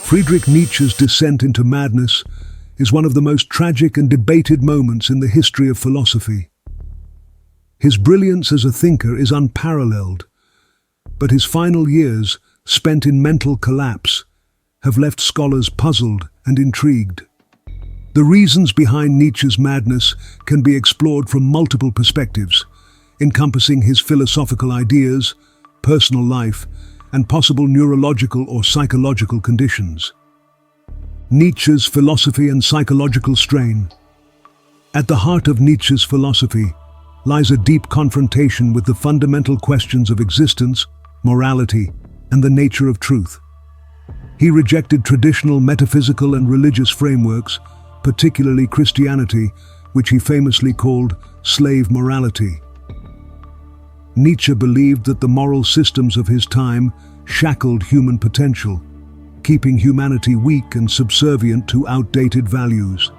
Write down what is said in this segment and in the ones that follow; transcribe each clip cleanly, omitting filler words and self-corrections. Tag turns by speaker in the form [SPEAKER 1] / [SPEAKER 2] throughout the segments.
[SPEAKER 1] Friedrich Nietzsche's descent into madness is one of the most tragic and debated moments in the history of philosophy. His brilliance as a thinker is unparalleled, but his final years, spent in mental collapse, have left scholars puzzled and intrigued. The reasons behind Nietzsche's madness can be explored from multiple perspectives, encompassing his philosophical ideas, personal life, and possible neurological or psychological conditions. Nietzsche's philosophy and psychological strain. At the heart of Nietzsche's philosophy lies a deep confrontation with the fundamental questions of existence, morality, and the nature of truth. He rejected traditional metaphysical and religious frameworks, particularly Christianity, which he famously called slave morality. Nietzsche believed that the moral systems of his time shackled human potential, keeping humanity weak and subservient to outdated values.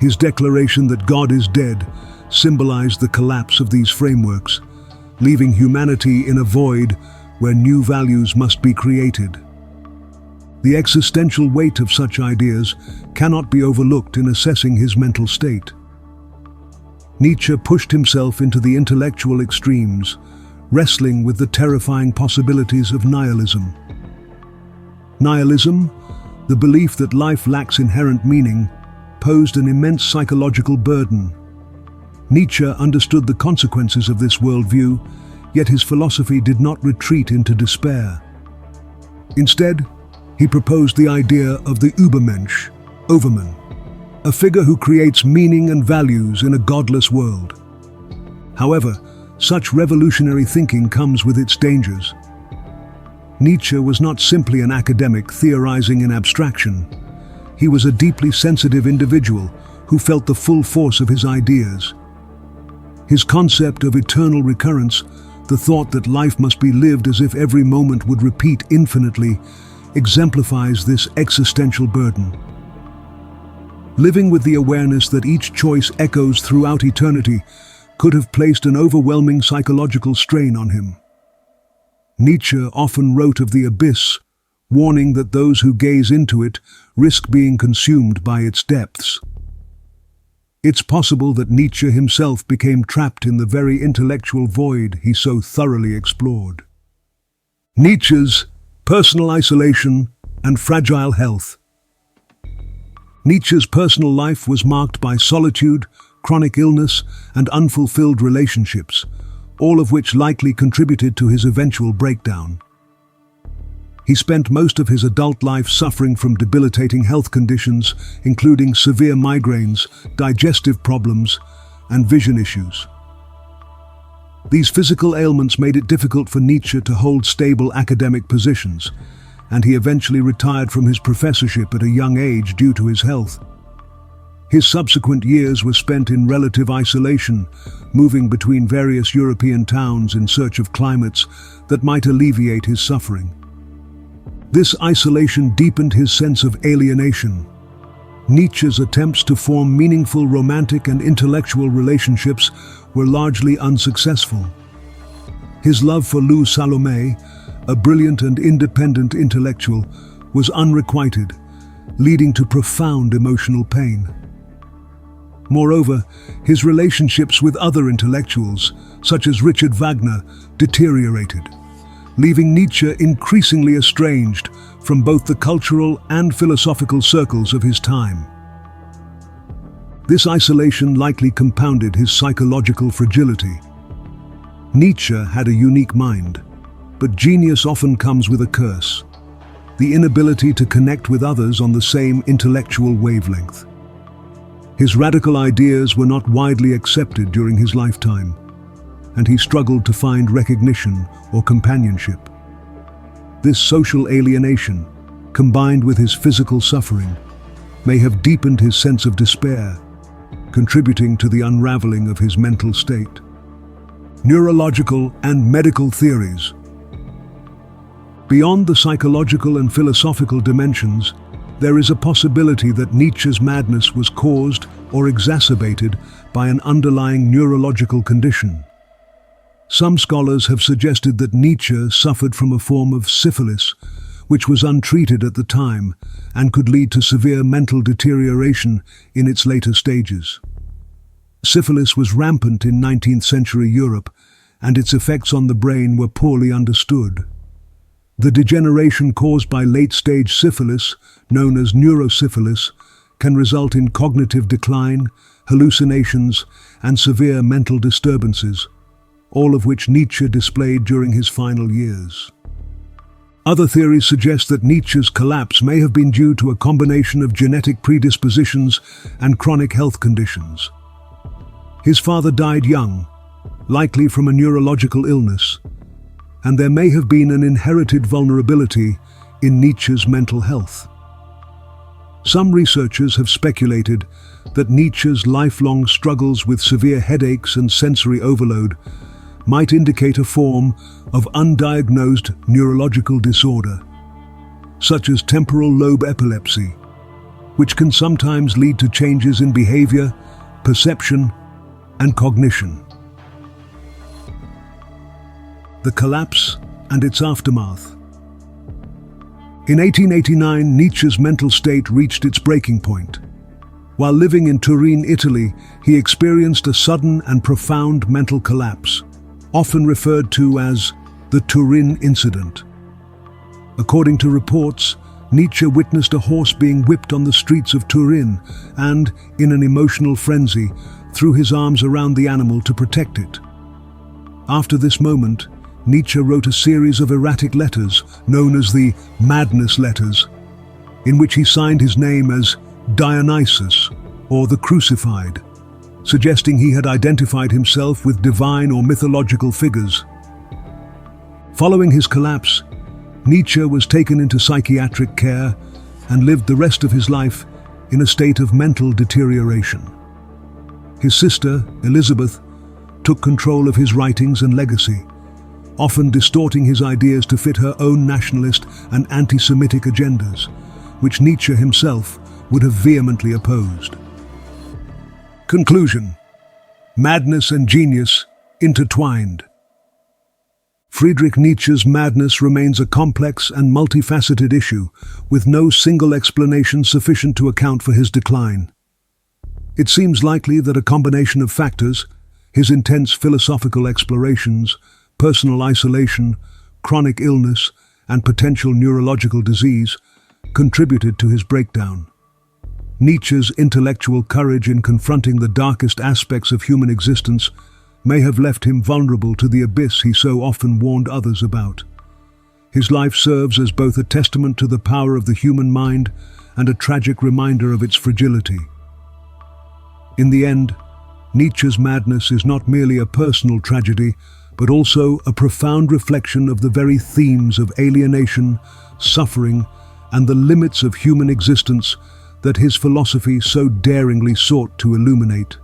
[SPEAKER 1] His declaration that God is dead symbolized the collapse of these frameworks, leaving humanity in a void where new values must be created. The existential weight of such ideas cannot be overlooked in assessing his mental state. Nietzsche pushed himself into the intellectual extremes, wrestling with the terrifying possibilities of nihilism. Nihilism, the belief that life lacks inherent meaning, posed an immense psychological burden. Nietzsche understood the consequences of this worldview, yet his philosophy did not retreat into despair. Instead, he proposed the idea of the Übermensch, overman, a figure who creates meaning and values in a godless world. However, such revolutionary thinking comes with its dangers. Nietzsche was not simply an academic theorizing in abstraction. He was a deeply sensitive individual who felt the full force of his ideas. His concept of eternal recurrence, the thought that life must be lived as if every moment would repeat infinitely, exemplifies this existential burden. Living with the awareness that each choice echoes throughout eternity could have placed an overwhelming psychological strain on him. Nietzsche often wrote of the abyss, warning that those who gaze into it risk being consumed by its depths. It's possible that Nietzsche himself became trapped in the very intellectual void he so thoroughly explored. Nietzsche's personal isolation and fragile health. Nietzsche's personal life was marked by solitude, chronic illness, and unfulfilled relationships, all of which likely contributed to his eventual breakdown. He spent most of his adult life suffering from debilitating health conditions, including severe migraines, digestive problems, and vision issues. These physical ailments made it difficult for Nietzsche to hold stable academic positions, and he eventually retired from his professorship at a young age due to his health. His subsequent years were spent in relative isolation, moving between various European towns in search of climates that might alleviate his suffering. This isolation deepened his sense of alienation. Nietzsche's attempts to form meaningful romantic and intellectual relationships were largely unsuccessful. His love for Lou Salome, a brilliant and independent intellectual, was unrequited, leading to profound emotional pain. Moreover, his relationships with other intellectuals, such as Richard Wagner, deteriorated, leaving Nietzsche increasingly estranged from both the cultural and philosophical circles of his time. This isolation likely compounded his psychological fragility. Nietzsche had a unique mind, but genius often comes with a curse: the inability to connect with others on the same intellectual wavelength. His radical ideas were not widely accepted during his lifetime, and he struggled to find recognition or companionship. This social alienation, combined with his physical suffering, may have deepened his sense of despair, contributing to the unraveling of his mental state. Neurological and medical theories. Beyond the psychological and philosophical dimensions, there is a possibility that Nietzsche's madness was caused or exacerbated by an underlying neurological condition. Some scholars have suggested that Nietzsche suffered from a form of syphilis, which was untreated at the time and could lead to severe mental deterioration in its later stages. Syphilis was rampant in 19th century Europe, and its effects on the brain were poorly understood. The degeneration caused by late-stage syphilis, known as neurosyphilis, can result in cognitive decline, hallucinations, and severe mental disturbances, all of which Nietzsche displayed during his final years. Other theories suggest that Nietzsche's collapse may have been due to a combination of genetic predispositions and chronic health conditions. His father died young, likely from a neurological illness, and there may have been an inherited vulnerability in Nietzsche's mental health. Some researchers have speculated that Nietzsche's lifelong struggles with severe headaches and sensory overload might indicate a form of undiagnosed neurological disorder, such as temporal lobe epilepsy, which can sometimes lead to changes in behavior, perception, and cognition. The collapse and its aftermath. In 1889, Nietzsche's mental state reached its breaking point. While living in Turin, Italy, he experienced a sudden and profound mental collapse, often referred to as the Turin incident. According to reports, Nietzsche witnessed a horse being whipped on the streets of Turin and, in an emotional frenzy, threw his arms around the animal to protect it. After this moment, Nietzsche wrote a series of erratic letters, known as the Madness Letters, in which he signed his name as Dionysus, or the Crucified, suggesting he had identified himself with divine or mythological figures. Following his collapse, Nietzsche was taken into psychiatric care and lived the rest of his life in a state of mental deterioration. His sister, Elizabeth, took control of his writings and legacy, often distorting his ideas to fit her own nationalist and anti-Semitic agendas, which Nietzsche himself would have vehemently opposed. Conclusion: madness and genius intertwined. Friedrich Nietzsche's madness remains a complex and multifaceted issue, with no single explanation sufficient to account for his decline. It seems likely that a combination of factors, his intense philosophical explorations, personal isolation, chronic illness, and potential neurological disease, contributed to his breakdown. Nietzsche's intellectual courage in confronting the darkest aspects of human existence may have left him vulnerable to the abyss he so often warned others about. His life serves as both a testament to the power of the human mind and a tragic reminder of its fragility. In the end, Nietzsche's madness is not merely a personal tragedy, but also a profound reflection of the very themes of alienation, suffering, and the limits of human existence that his philosophy so daringly sought to illuminate.